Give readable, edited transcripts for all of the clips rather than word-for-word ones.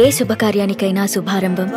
ఏ శుభకార్యానికైనా శుభారంభం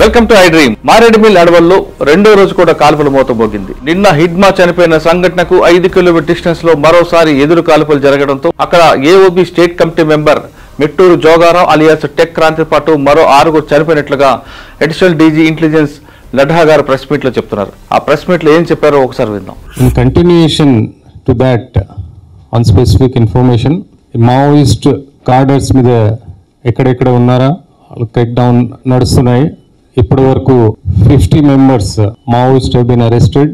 welcome to I dream. Maredumilli అడవుల్లో రెండో రోజు కూడా కాల్పులు మోతమోగింది. నిన్న హిడ్మా చనిపోయిన సంఘటనకు 5 కిలోమీటర్ డిస్టెన్స్ లో మరోసారి ఎదురు కాల్పులు జరగడంతో అక్కడ AOB state committee member Metturu Jogarao alias tech Kranti పాటు మరో 6 చనిపోయినట్లుగా additional DG intelligence Laddha garu press meet లో చెప్తున్నారు. ఆ ప్రెస్ మీట్ లో ఏం చెప్పారో ఒకసారి విందాం. In continuation to that on specific information, Maoist కార్డర్స్ మీద ఎక్కడెక్కడ ఉన్నారా టేక్ డౌన్ నడుస్తున్నాయి. ఇప్పటి వరకు 50 members Maoist have been arrested.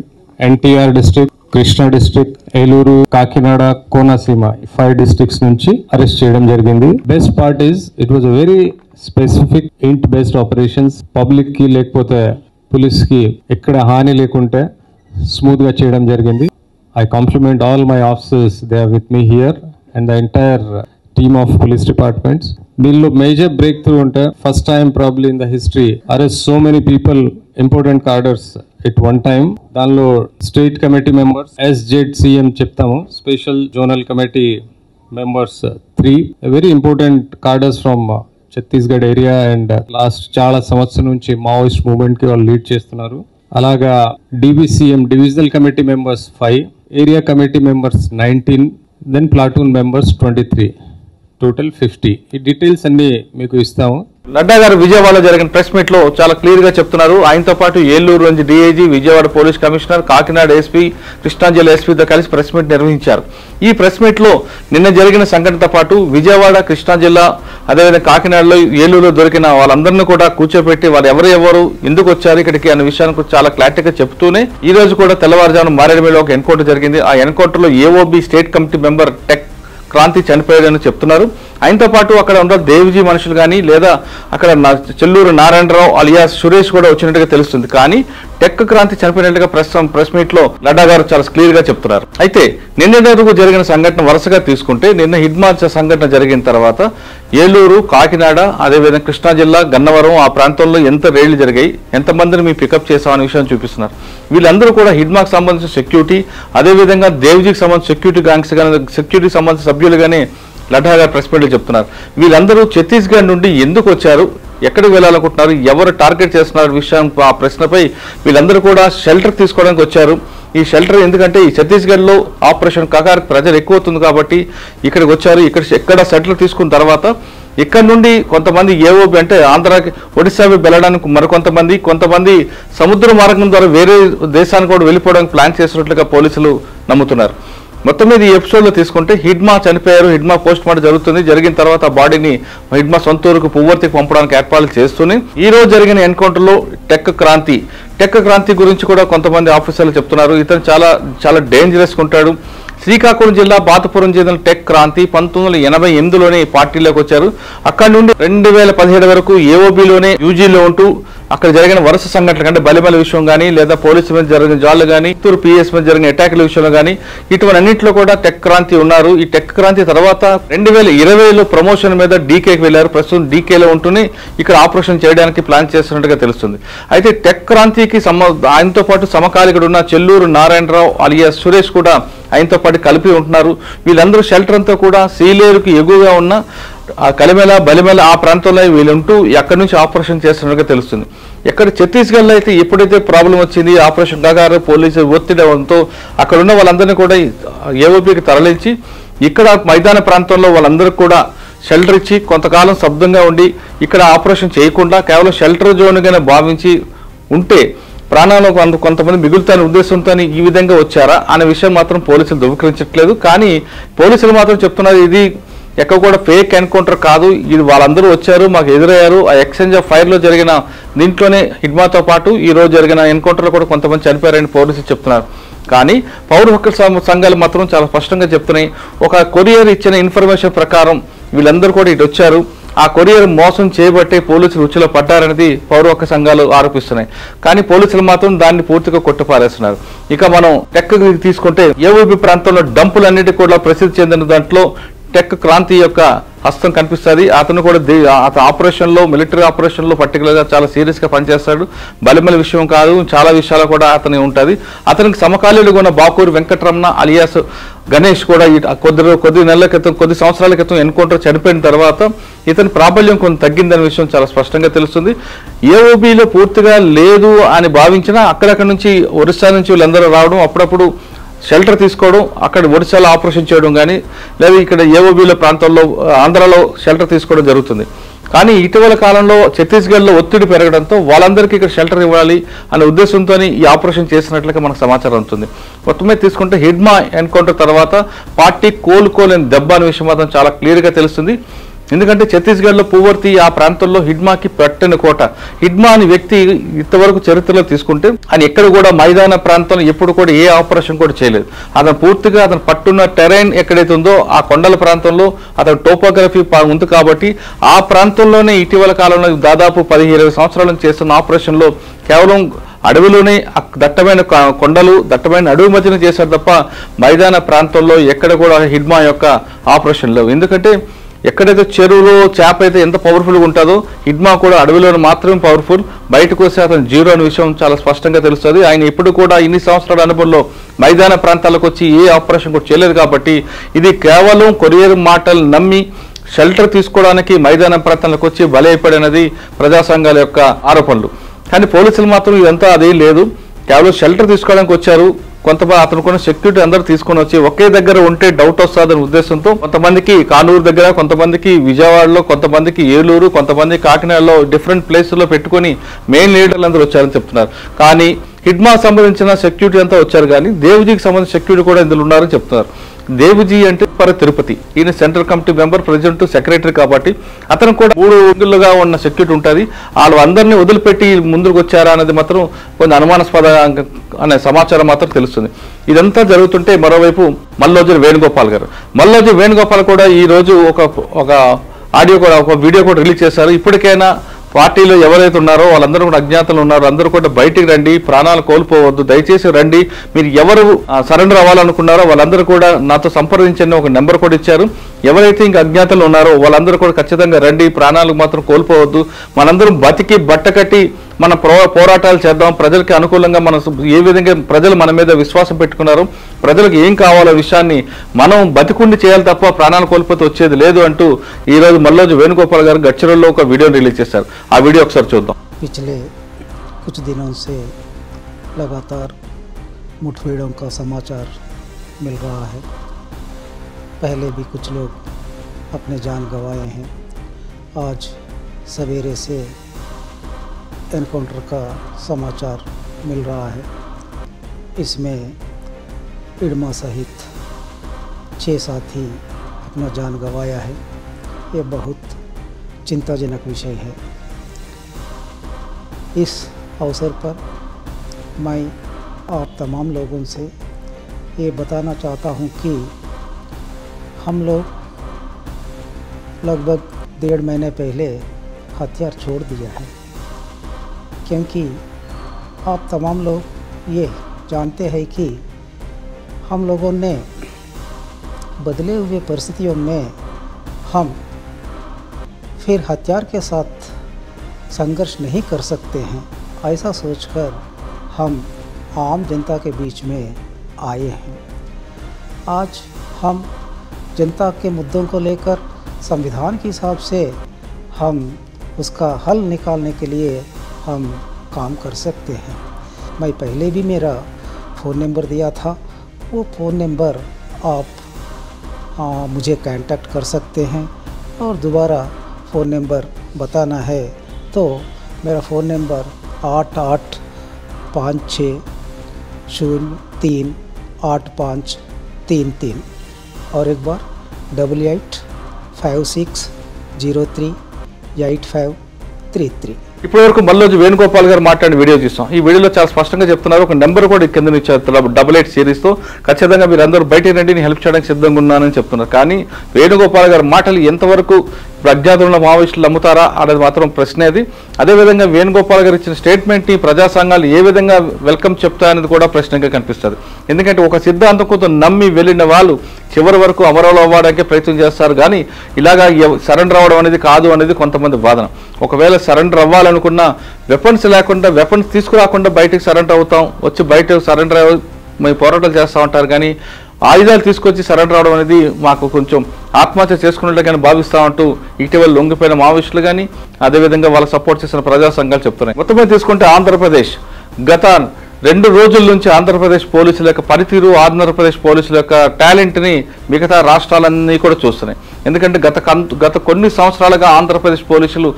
NTR district, Krishna district, Eluru, Kakinada, Konaseema 5 districts నుంచి అరెస్ట్ చేయడం జరిగింది. Best part is it was a very specific ఇంట్ బేస్డ్ ఆపరేషన్స్. పబ్లిక్ కి లేకపోతే పోలీస్ కి ఎక్కడ హాని లేకుంటే స్మూత్ గా చేయడం జరిగింది. I compliment all my officers, they are with me here and the entire team of police departments. దీనిలో మేజర్ బ్రేక్ త్రూ ఉంటే first time probably in the history arrest so many people, important cadres at one time. దానిలో state committee members SZCM చెప్తాము, special zonal committee members 3 very important cadres from Chhattisgarh area and last చాలా సంవత్సరం నుంచి Maoist movement కి వాళ్ళు lead చేస్తున్నారు. అలాగా DBCM divisional committee members 5, area committee members 19, then platoon members 23, total 50. ఈ డీటెయిల్స్ అన్ని మీకు ఇస్తాము. లడ్డా గారు విజయవాడలో జరిగిన ప్రెస్ మీట్ లో చాలా క్లియర్ గా చెప్తున్నారు. ఆయనతో పాటు ఏలూరు నుంచి DIG, Vijayawada police commissioner, Kakinada SP, Krishna జిల్లా SPతో కలిసి ప్రెస్ మీట్ నిర్వహించారు. ఈ ప్రెస్ మీట్ లో నిన్న జరిగిన సంఘటనతో పాటు విజయవాడ, కృష్ణా జిల్లా, అదేవిధంగా కాకినాడలో, ఏలూరులో దొరికిన వాళ్ళందరినీ కూడా కూర్చోబెట్టి వాళ్ళు ఎవరు ఎందుకు వచ్చారు ఇక్కడికి అనే విషయాన్ని చాలా క్లారిటీగా చెప్తూనే ఈ రోజు కూడా తెల్లవారుజామున మారేడుమిల్లో ఒక ఎన్కౌంటర్ జరిగింది. ఆ ఎన్కౌంటర్ లో AOB state committee member tech Kranti చనిపోయాడని చెప్తున్నారు. ఆయనతో పాటు అక్కడ ఉన్న దేవ్జీ మనుషులు కానీ లేదా అక్కడ చెల్లూరు నారాయణరావు అలియాస్ సురేష్ కూడా వచ్చినట్టుగా తెలుస్తుంది. కానీ టెక్ క్రాంతి చనిపోయినట్టుగా ప్రెస్ మీట్ లో లడ్డా గారు చాలా క్లియర్ గా చెప్తున్నారు. అయితే నిన్న జరిగిన సంఘటన వరుసగా తీసుకుంటే నిన్న హిడ్మా సంఘటన జరిగిన తర్వాత ఏలూరు, కాకినాడ, అదేవిధంగా కృష్ణా జిల్లా, గన్నవరం ఆ ప్రాంతంలో ఎంత రైళ్లు జరిగాయి, ఎంతమందిని మీ పికప్ చేసామనే విషయాన్ని చూపిస్తున్నారు. వీళ్ళందరూ కూడా హిడ్మాకు సంబంధించిన సెక్యూరిటీ, అదేవిధంగా దేవ్జీకి సంబంధించిన సెక్యూరిటీ గ్యాంగ్స్ కానీ సెక్యూరిటీ సంబంధించిన సభ్యులుగానే లడ్డా గారు ప్రెస్ మీట్లో చెప్తున్నారు. వీళ్ళందరూ ఛత్తీస్గఢ్ నుండి ఎందుకు వచ్చారు, ఎక్కడికి వెళ్ళాలనుకుంటున్నారు, ఎవరు టార్గెట్ చేస్తున్నారు విషయం ఆ ప్రశ్నపై వీళ్ళందరూ కూడా షెల్టర్ తీసుకోవడానికి వచ్చారు. ఈ షెల్టర్ ఎందుకంటే ఈ ఛత్తీస్గఢ్లో ఆపరేషన్ కగార్ ప్రజలు ఎక్కువ అవుతుంది కాబట్టి ఇక్కడికి వచ్చారు. ఎక్కడ షెల్టర్ తీసుకున్న తర్వాత ఇక్కడ నుండి కొంతమంది ఏఓబీ అంటే ఆంధ్రాకి, ఒడిశాకి వెళ్ళడానికి కొంతమంది సముద్ర మార్గం ద్వారా వేరే దేశానికి కూడా వెళ్ళిపోవడానికి ప్లాన్ చేసినట్లుగా పోలీసులు నమ్ముతున్నారు. మొత్తం మీద ఈ ఎపిసోడ్లో తీసుకుంటే హిడ్మా చనిపోయారు, హిడ్మా పోస్ట్ మార్టం జరుగుతుంది. జరిగిన తర్వాత ఆ బాడీని హిడ్మా సొంత ఊరుకు పువ్వర్తికి పంపడానికి ఏర్పాట్లు చేస్తూనే ఈ రోజు జరిగిన ఎన్కౌంటర్లో టెక్ క్రాంతి గురించి కూడా కొంతమంది ఆఫీసర్లు చెప్తున్నారు. ఇతను చాలా డేంజరస్గా ఉంటాడు. శ్రీకాకుళం జిల్లా బాతుపురం చెందిన టెక్ క్రాంతి 1988లోనే పార్టీలోకి వచ్చారు. అక్కడి నుండి 2017 వరకు ఏఓబీలోనే యూజీలో ఉంటూ అక్కడ జరిగిన వరుస సంఘటనలు అంటే బలిమల విషయం కానీ లేదా పోలీసు మీద జరిగిన జాళ్లు కానీ, చిత్తూరు PS మీద జరిగిన అటాక్ల విషయంలో కానీ ఇటువంటి అన్నింటిలో కూడా టెక్ క్రాంతి ఉన్నారు. ఈ టెక్ క్రాంతి తర్వాత 2020లో ప్రమోషన్ మీద DKకి వెళ్లారు. ప్రస్తుతం DKలో ఉంటూనే ఇక్కడ ఆపరేషన్ చేయడానికి ప్లాన్ చేస్తున్నట్టుగా తెలుస్తుంది. అయితే టెక్ క్రాంతికి ఆయనతో పాటు సమకాలికుడు ఉన్న చెల్లూరు నారాయణరావు అలియాస్ సురేష్ కూడా ఆయనతో పాటు కలిపి ఉంటున్నారు. వీళ్ళందరూ షెల్టర్ అంతా కూడా సీలేరుకి ఎగువగా ఉన్న కలిమెల, బలిమెల ఆ ప్రాంతంలో వీళ్ళుంటూ ఎక్కడి నుంచి ఆపరేషన్ చేస్తున్నట్టుగా తెలుస్తుంది. ఎక్కడ ఛత్తీస్గఢ్లో అయితే ఎప్పుడైతే ప్రాబ్లం వచ్చింది, ఆపరేషన్ కగారు పోలీసు ఒత్తిడితో అక్కడ ఉన్న వాళ్ళందరినీ కూడా ఏఓబీకి తరలించి ఇక్కడ మైదాన ప్రాంతంలో వాళ్ళందరికీ కూడా షెల్టర్ ఇచ్చి కొంతకాలం శబ్దంగా ఉండి ఇక్కడ ఆపరేషన్ చేయకుండా కేవలం షెల్టర్ జోన్గానే భావించి ఉంటే ప్రాణాలు కొంతమంది మిగులుతాని ఉద్దేశంతో ఈ విధంగా వచ్చారా అనే విషయం మాత్రం పోలీసులు ధృవీకరించట్లేదు. కానీ పోలీసులు మాత్రం చెప్తున్నారు ఇది ఎక్కడ కూడా ఫేక్ ఎన్కౌంటర్ కాదు, ఇది వాళ్ళందరూ వచ్చారు, మాకు ఎదురయ్యారు. ఆ ఎక్స్చేంజ్ ఆఫ్ ఫైర్లో జరిగిన దీంట్లోనే హిడ్మాతో పాటు ఈ రోజు జరిగిన ఎన్కౌంటర్లో కూడా కొంతమంది చనిపోయారని పోలీసులు చెప్తున్నారు. కానీ పౌర హక్కుల సంఘాలు మాత్రం చాలా స్పష్టంగా చెప్తున్నాయి. ఒక కొరియర్ ఇచ్చిన ఇన్ఫర్మేషన్ ప్రకారం వీళ్ళందరూ కూడా ఇటు వచ్చారు. ఆ కొరియర్ మోసం చేయబట్టే పోలీసులు ఉచ్చులో పడ్డారనేది పౌర హక్కు సంఘాలు ఆరోపిస్తున్నాయి. కానీ పోలీసులు మాత్రం దాన్ని పూర్తిగా కొట్టుపారేస్తున్నారు. ఇక మనం టెక్ తీసుకుంటే ఏఓబి ప్రాంతంలో డంపులన్నిటి కూడా ప్రసిద్ధి చెందిన దాంట్లో టెక్ క్రాంతి యొక్క హస్తం కనిపిస్తుంది. అతను కూడా అతని ఆపరేషన్లో, మిలిటరీ ఆపరేషన్లో పర్టికులర్గా చాలా సీరియస్గా పనిచేస్తాడు. బలిమల విషయం కాదు, చాలా విషయాలు కూడా అతని ఉంటుంది. అతనికి సమకాలీనుగా ఉన్న బాకూరు వెంకటరమణ అలియాస్ గణేష్ కూడా కొద్ది నెలల క్రితం, కొద్ది సంవత్సరాల క్రితం ఎన్కౌంటర్ చనిపోయిన తర్వాత ఇతని ప్రాబల్యం కొంత తగ్గిందనే విషయం చాలా స్పష్టంగా తెలుస్తుంది. ఏఓబీలో పూర్తిగా లేదు అని భావించినా అక్కడక్కడి నుంచి ఒరిస్సా నుంచి వీళ్ళందరూ రావడం, అప్పుడప్పుడు షెల్టర్ తీసుకోవడం, అక్కడ ఒడిశాలో ఆపరేషన్ చేయడం కానీ, లేదా ఇక్కడ ఏఓబీల ప్రాంతాల్లో ఆంధ్రాలో షెల్టర్ తీసుకోవడం జరుగుతుంది. కానీ ఇటీవల కాలంలో ఛత్తీస్గఢ్లో ఒత్తిడి పెరగడంతో వాళ్ళందరికీ ఇక్కడ షెల్టర్ ఇవ్వాలి అనే ఉద్దేశంతో ఈ ఆపరేషన్ చేసినట్లుగా మనకు సమాచారం ఉంటుంది. మొత్తమే తీసుకుంటే హిడ్మా ఎన్కౌంటర్ తర్వాత పార్టీ కోలుకోలేని దెబ్బ అనే విషయం మాత్రం చాలా క్లియర్గా తెలుస్తుంది. ఎందుకంటే ఛత్తీస్గఢ్లో పువర్తి ఆ ప్రాంతంలో హిడ్మాకి పెట్టిన కోట. హిడ్మా అనే వ్యక్తి ఇంతవరకు చరిత్రలో తీసుకుంటే ఆయన ఎక్కడ కూడా మైదాన ప్రాంతంలో ఎప్పుడు కూడా ఏ ఆపరేషన్ కూడా చేయలేదు. అతను పూర్తిగా అతను పట్టున్న టెరైన్ ఎక్కడైతే ఉందో ఆ కొండల ప్రాంతంలో అతను టోపోగ్రఫీ ఉంది కాబట్టి ఆ ప్రాంతంలోనే ఇటీవల కాలంలో దాదాపు 10-20 సంవత్సరాల నుంచి చేస్తున్న ఆపరేషన్లో కేవలం అడవిలోనే దట్టమైన కొండలు, దట్టమైన అడవి మధ్యన చేశారు తప్ప మైదాన ప్రాంతంలో ఎక్కడ కూడా హిడ్మా యొక్క ఆపరేషన్ లేవు. ఎందుకంటే ఎక్కడైతే చెరువులో చేప అయితే ఎంత పవర్ఫుల్గా ఉంటుందో హిడ్మా కూడా అడవిలో మాత్రమే పవర్ఫుల్, బయటకు వస్తే అతను జీరో అనే విషయం చాలా స్పష్టంగా తెలుస్తుంది. ఆయన ఇప్పుడు కూడా ఇన్ని సంవత్సరాల అనుభవంలో మైదాన ప్రాంతాలకు వచ్చి ఏ ఆపరేషన్ కూడా చేయలేదు కాబట్టి ఇది కేవలం కొరియర్ మాటలు నమ్మి షెల్టర్ తీసుకోవడానికి మైదాన ప్రాంతాలకు వచ్చి బలైపడినది ప్రజా సంఘాల యొక్క ఆరోపణలు. కానీ పోలీసులు మాత్రం ఇదంతా అదే లేదు, కేవలం షెల్టర్ తీసుకోవడానికి వచ్చారు. కొంతమంది అతను కూడా సెక్యూరిటీ అందరూ తీసుకొని వచ్చి ఒకే దగ్గర ఉంటే డౌట్ వస్తుందనే ఉద్దేశంతో కొంతమందికి కానూరు దగ్గర, కొంతమందికి విజయవాడలో, కొంతమందికి ఏలూరు, కొంతమంది కాకినాడలో డిఫరెంట్ ప్లేసుల్లో పెట్టుకుని మెయిన్ లీడర్లు అందరూ వచ్చారని చెప్తున్నారు. కానీ హిడ్మా సంబంధించిన సెక్యూరిటీ అంతా వచ్చారు, కానీ దేవుజీకి సంబంధించిన సెక్యూరిటీ కూడా ఇందులో ఉన్నారని చెప్తున్నారు. దేవుజీ అంటే తిరుపతి, ఈయన central committee member, president, secretary కాబట్టి అతను కూడా 3 ఊళ్ళుగా ఉన్న సెక్యూరిటీ ఉంటుంది. వాళ్ళు అందరినీ వదిలిపెట్టి ముందుకు వచ్చారా అనేది మాత్రం కొంచెం అనుమానాస్పద అనే సమాచారం మాత్రం తెలుస్తుంది. ఇదంతా జరుగుతుంటే మరోవైపు మల్లోజు వేణుగోపాల్ గారు, మల్లోజు వేణుగోపాల్ కూడా ఈ రోజు ఒక ఆడియో కూడా, ఒక వీడియో కూడా రిలీజ్ చేశారు. ఇప్పటికైనా పార్టీలో ఎవరైతే ఉన్నారో వాళ్ళందరూ కూడా అజ్ఞాతంలో ఉన్నారు, అందరూ కూడా బయటికి రండి, ప్రాణాలు కోల్పోవద్దు, దయచేసి రండి, మీరు ఎవరు సరెండర్ అవ్వాలనుకున్నారో వాళ్ళందరూ కూడా నాతో సంప్రదించండి ఒక నెంబర్ కూడా ఇచ్చారు. ఎవరైతే ఇంకా అజ్ఞాతంలో ఉన్నారో వాళ్ళందరూ కూడా ఖచ్చితంగా రండి, ప్రాణాలు మాత్రం కోల్పోవద్దు, మనందరం బతికి బట్టకట్టి మన పోరాటాలు చేద్దాం, ప్రజలకి అనుకూలంగా మన ఏ విధంగా ప్రజలు మన మీద విశ్వాసం పెట్టుకున్నారు, ప్రజలకు ఏం కావాలో విషయాన్ని మనం బతికుండి చేయాలి తప్ప ప్రాణాలు కోల్పోతే వచ్చేది లేదు అంటూ ఈ రోజు మల్లోజు వేణుగోపాల్ గారు గడ్చిరోల్లో ఒక వీడియో రిలీజ్ చేశారు. ఆ వీడియో ఒకసారి చూద్దాం. पिछले कुछ दिनों से लगातार मुठभेड़ों का समाचार मिल रहा है। पहले भी कुछ लोग अपने जान गंवाए हैं। आज सवेरे से एनकाउंटर का समाचार मिल रहा है। इसमें इडमा सहित 6 साथी अपना जान गंवाया है। ये बहुत चिंताजनक विषय है। इस अवसर पर मैं आप तमाम लोगों से ये बताना चाहता हूँ कि हम लोग लगभग 1.5 महीने पहले हथियार छोड़ दिया है, क्योंकि आप तमाम लोग ये जानते हैं कि हम लोगों ने बदले हुए परिस्थितियों में हम फिर हथियार के साथ संघर्ष नहीं कर सकते हैं। ऐसा सोचकर हम आम जनता के बीच में आए हैं। आज हम जनता के मुद्दों को लेकर संविधान के हिसाब से हम उसका हल निकालने के लिए हम काम कर सकते हैं। मैं पहले भी मेरा फ़ोन नंबर दिया था, वो फ़ोन नंबर आप मुझे कांटेक्ट कर सकते हैं। और दोबारा फ़ोन नंबर बताना है तो मेरा फ़ोन नंबर 8856038533 और एक बार 8856038533। ఇప్పటివరకు మల్లోజు వేణుగోపాల్ గారు మాట్లాడిన వీడియో చూస్తాం. ఈ వీడియోలో చాలా స్పష్టంగా చెప్తున్నారు, ఒక నెంబర్ కూడా కింద ఇచ్చారు 88 సిరీస్తో. ఖచ్చితంగా మీరు అందరూ బయట రండి, నేను హెల్ప్ చేయడానికి సిద్ధంగా ఉన్నానని చెప్తున్నారు. కానీ వేణుగోపాల్ గారి మాటలు ఎంతవరకు అజ్ఞాతంలో మావోయిస్టులు నమ్ముతారా అనేది మాత్రం ప్రశ్నే అది. అదేవిధంగా వేణుగోపాల్ గారు ఇచ్చిన స్టేట్మెంట్ని ప్రజా సంఘాలు ఏ విధంగా వెల్కమ్ చెప్తాయనేది కూడా ప్రశ్నగా కనిపిస్తుంది. ఎందుకంటే ఒక సిద్ధాంతంతో నమ్మి వెళ్ళిన వాళ్ళు చివరి వరకు అమరలో అవ్వడానికి ప్రయత్నం చేస్తారు, కానీ ఇలాగా సరెండర్ అవ్వడం అనేది కాదు అనేది కొంతమంది వాదన. ఒకవేళ సరెండర్ అవ్వాలనుకున్న వెపన్స్ లేకుండా, వెపన్స్ తీసుకురాకుండా బయటకు సరెండర్ అవుతాం, వచ్చి బయట సరెండర్ మేము పోరాటాలు చేస్తూ ఉంటారు, కానీ ఆయుధాలు తీసుకొచ్చి సరెండర్ అవడం అనేది మాకు కొంచెం ఆత్మహత్య చేసుకున్నట్లుగానే భావిస్తూ ఉంటూ ఇటీవల లొంగిపోయిన మావోయిస్టులు కానీ అదేవిధంగా వాళ్ళ సపోర్ట్ చేసిన ప్రజా సంఘాలు చెప్తున్నాయి. మొత్తం మీద తీసుకుంటే ఆంధ్రప్రదేశ్ గత 2 రోజుల నుంచి ఆంధ్రప్రదేశ్ పోలీసుల యొక్క పనితీరు, ఆంధ్రప్రదేశ్ పోలీసుల యొక్క టాలెంట్ని మిగతా రాష్ట్రాలన్నీ కూడా చూస్తున్నాయి. ఎందుకంటే గత కొన్ని సంవత్సరాలుగా ఆంధ్రప్రదేశ్ పోలీసులు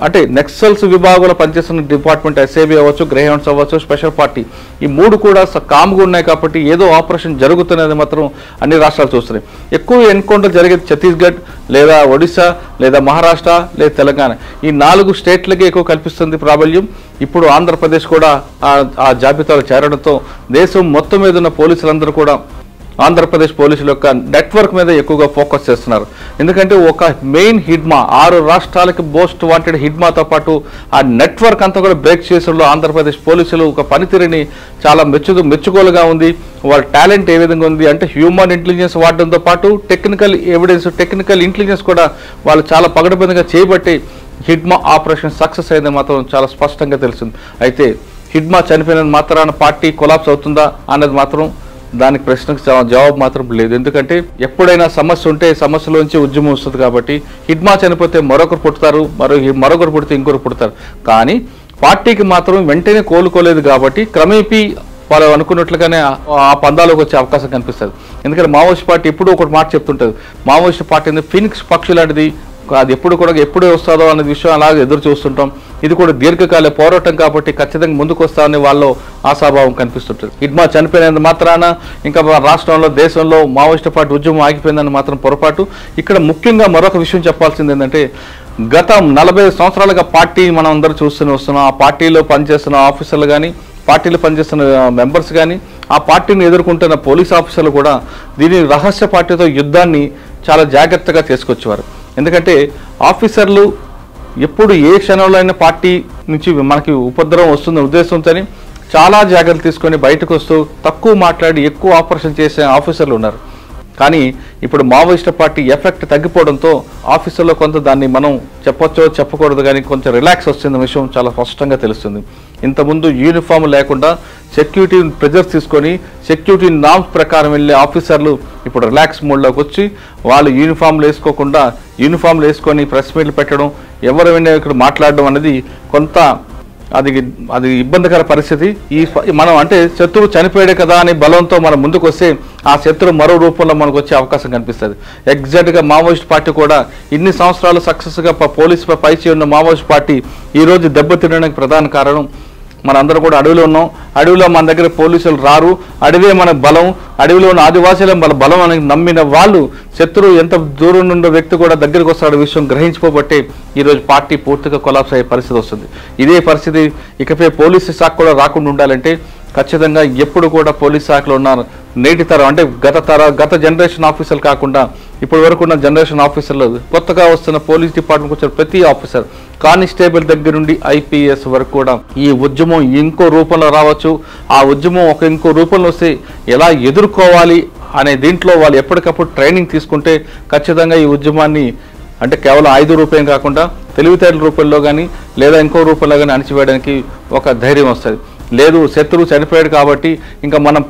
అంటే నక్సల్స్ విభాగంలో పనిచేస్తున్న డిపార్ట్మెంట్ ఎస్ఏబీ అవ్వచ్చు, గ్రేహౌండ్స్ అవ్వచ్చు, స్పెషల్ పార్టీ, ఈ 3 కూడా కామ్గా ఉన్నాయి. కాబట్టి ఏదో ఆపరేషన్ జరుగుతున్నది మాత్రం అన్ని రాష్ట్రాలు చూస్తున్నాయి. ఎక్కువ ఎన్కౌంటర్ జరిగేది ఛత్తీస్గఢ్ లేదా ఒడిశా లేదా మహారాష్ట్ర లేదా తెలంగాణ, ఈ 4 స్టేట్లకే ఎక్కువ కల్పిస్తుంది ప్రాబల్యం. ఇప్పుడు ఆంధ్రప్రదేశ్ కూడా ఆ జాబితాలో చేరడంతో దేశం మొత్తం మీద ఉన్న పోలీసులందరూ కూడా ఆంధ్రప్రదేశ్ పోలీసుల యొక్క నెట్వర్క్ మీద ఎక్కువగా ఫోకస్ చేస్తున్నారు. ఎందుకంటే ఒక మెయిన్ హిడ్మా 6 రాష్ట్రాలకి మోస్ట్ వాంటెడ్ హిడ్మాతో పాటు ఆ నెట్వర్క్ అంతా కూడా బ్రేక్ చేసేలో ఆంధ్రప్రదేశ్ పోలీసులు ఒక పనితీరుని చాలా మెచ్చుకోలుగా ఉంది. వాళ్ళ టాలెంట్ ఏ విధంగా ఉంది అంటే హ్యూమన్ ఇంటెలిజెన్స్ వాడడంతో పాటు టెక్నికల్ ఎవిడెన్స్, టెక్నికల్ ఇంటెలిజెన్స్ కూడా వాళ్ళు చాలా పగడబందిగా చేయబట్టి హిడ్మా ఆపరేషన్ సక్సెస్ అయింది మాత్రం చాలా స్పష్టంగా తెలిసింది. అయితే హిడ్మా చనిపోయిన మాత్రాన పార్టీ కొలాప్స్ అవుతుందా అన్నది మాత్రం దానికి ప్రశ్నకు జవాబు మాత్రం లేదు. ఎందుకంటే ఎప్పుడైనా సమస్య ఉంటే సమస్యలోంచి ఉద్యమం వస్తుంది. కాబట్టి హిడ్మా చనిపోతే మరొకరు పుడతారు, మరొకరు పుడితే ఇంకొకరు పుడతారు. కానీ పార్టీకి మాత్రం వెంటనే కోలుకోలేదు. కాబట్టి క్రమేపీ వాళ్ళు అనుకున్నట్లుగానే ఆ పందాలోకి వచ్చే అవకాశం కనిపిస్తుంది. ఎందుకంటే మావోయిస్ట్ పార్టీ ఎప్పుడూ ఒకటి మాట చెప్తుంటుంది, మావోయిస్ట్ పార్టీ అనేది ఫినిక్స్ పక్షి లాంటిది, అది ఎప్పుడు వస్తుందో అనే విషయం అలాగే ఎదురు చూస్తుంటాం. ఇది కూడా దీర్ఘకాల పోరాటం కాబట్టి ఖచ్చితంగా ముందుకు వస్తామని వాళ్ళు ఆశాభావం కనిపిస్తుంటుంది. హిడ్మా చనిపోయినంత మాత్రాన ఇంకా రాష్ట్రంలో, దేశంలో మావోయిస్ట్ పార్టీ ఉద్యమం ఆగిపోయిందని మాత్రం పొరపాటు. ఇక్కడ ముఖ్యంగా మరొక విషయం చెప్పాల్సింది ఏంటంటే, గత 40 సంవత్సరాలుగా పార్టీ మనం అందరూ చూస్తూనే వస్తున్నాం. ఆ పార్టీలో పనిచేస్తున్న ఆఫీసర్లు కానీ, పార్టీలో పనిచేస్తున్న మెంబర్స్ కానీ, ఆ పార్టీని ఎదుర్కొంటున్న పోలీస్ ఆఫీసర్లు కూడా దీని రహస్య పార్టీతో యుద్ధాన్ని చాలా జాగ్రత్తగా తీసుకొచ్చేవారు. ఎందుకంటే ఆఫీసర్లు ఎప్పుడు ఏ క్షణంలో అయినా పార్టీ నుంచి మనకి ఉపద్రవం వస్తుందనే ఉద్దేశంతో చాలా జాగ్రత్తలు తీసుకొని బయటకు వస్తూ తక్కువ మాట్లాడి ఎక్కువ ఆపరేషన్ చేసే ఆఫీసర్లు ఉన్నారు. కానీ ఇప్పుడు మావోయిస్ట్ పార్టీ ఎఫెక్ట్ తగ్గిపోవడంతో ఆఫీసర్లో కొంత దాన్ని మనం చెప్పొచ్చో చెప్పకూడదు కానీ కొంచెం రిలాక్స్ వస్తున్న విషయం చాలా స్పష్టంగా తెలుస్తుంది. ఇంతకుముందు యూనిఫామ్ లేకుండా సెక్యూరిటీ ప్రెజర్స్ తీసుకొని సెక్యూరిటీ నామ్స్ ప్రకారం వెళ్ళే ఆఫీసర్లు ఇప్పుడు రిలాక్స్ మోడ్లోకి వచ్చి వాళ్ళు యూనిఫామ్లు వేసుకొని ప్రెస్ మీట్లు పెట్టడం, ఎవరు వినే ఇక్కడ మాట్లాడడం అనేది కొంత అది ఇబ్బందికర పరిస్థితి. మనం అంటే శత్రువు చనిపోయాడే కదా అని బలంతో మనం ముందుకు వస్తే ఆ శత్రువు మరో రూపంలో మనకు వచ్చే అవకాశం కనిపిస్తుంది. ఎగ్జాక్ట్గా మావోయిస్ట్ పార్టీ కూడా ఇన్ని సంవత్సరాలు సక్సెస్గా పోలీసుపై పైచి ఉన్న మావోయిస్ట్ పార్టీ ఈరోజు దెబ్బతినడానికి ప్రధాన కారణం మనందరం కూడా అడవిలో ఉన్నాం. అడవిలో మన దగ్గర పోలీసులు రారు, అడవే మన బలం, అడవిలో ఉన్న ఆదివాసీల మన బలం అని నమ్మిన వాళ్ళు శత్రువు ఎంత దూరం నుండి వ్యక్తి కూడా దగ్గరికి వస్తాడు విషయం గ్రహించుకోబట్టే ఈరోజు పార్టీ పూర్తిగా కొలాప్స్ అయ్యే పరిస్థితి వస్తుంది. ఇదే పరిస్థితి ఇకపై పోలీసు శాఖ కూడా రాకుండా ఉండాలంటే ఖచ్చితంగా ఎప్పుడు కూడా పోలీస్ శాఖలో ఉన్న నేటి తరం అంటే గత జనరేషన్ ఆఫీసర్లు కాకుండా ఇప్పటి వరకు ఉన్న జనరేషన్ ఆఫీసర్లు, కొత్తగా వస్తున్న పోలీస్ డిపార్ట్మెంట్ వచ్చిన ప్రతి ఆఫీసర్, కానిస్టేబుల్ దగ్గర నుండి ఐపీఎస్ వరకు కూడా ఈ ఉద్యమం ఇంకో రూపంలో రావచ్చు. ఆ ఉద్యమం ఇంకో రూపంలో వస్తే ఎలా ఎదుర్కోవాలి అనే దీంట్లో వాళ్ళు ఎప్పటికప్పుడు ట్రైనింగ్ తీసుకుంటే ఖచ్చితంగా ఈ ఉద్యమాన్ని అంటే కేవలం 5 రూపాయలు కాకుండా తెలివితేటల రూపంలో కానీ లేదా ఇంకో రూపంలో కానీ అణచివేయడానికి ఒక ధైర్యం వస్తుంది. లేదు శత్రువు చనిపోయాడు కాబట్టి ఇంకా మనం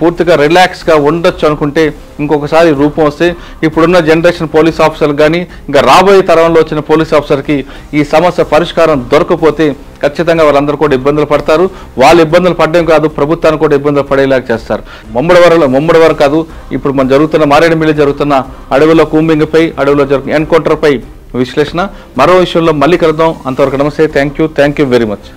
పూర్తిగా రిలాక్స్గా ఉండొచ్చు అనుకుంటే ఇంకొకసారి రూపం వస్తే ఇప్పుడున్న జనరేషన్ పోలీస్ ఆఫీసర్లు కానీ ఇంకా రాబోయే తరంలో వచ్చిన పోలీస్ ఆఫీసర్కి ఈ సమస్య పరిష్కారం దొరకపోతే ఖచ్చితంగా వాళ్ళందరూ కూడా ఇబ్బందులు పడతారు. వాళ్ళు ఇబ్బందులు పడడం కాదు, ప్రభుత్వాన్ని కూడా ఇబ్బందులు పడేలాగా చేస్తారు. ముమ్మడి వరకు కాదు, ఇప్పుడు మనం జరుగుతున్న మారేడుమిల్లి జరుగుతున్న అడవిలో కూంబింగ్పై, అడవిలో జరుగుతున్న ఎన్కౌంటర్పై విశ్లేషణ. మరో విషయంలో మళ్ళీ కలుద్దాం. అంతవరకు నమస్తే. Thank you very much.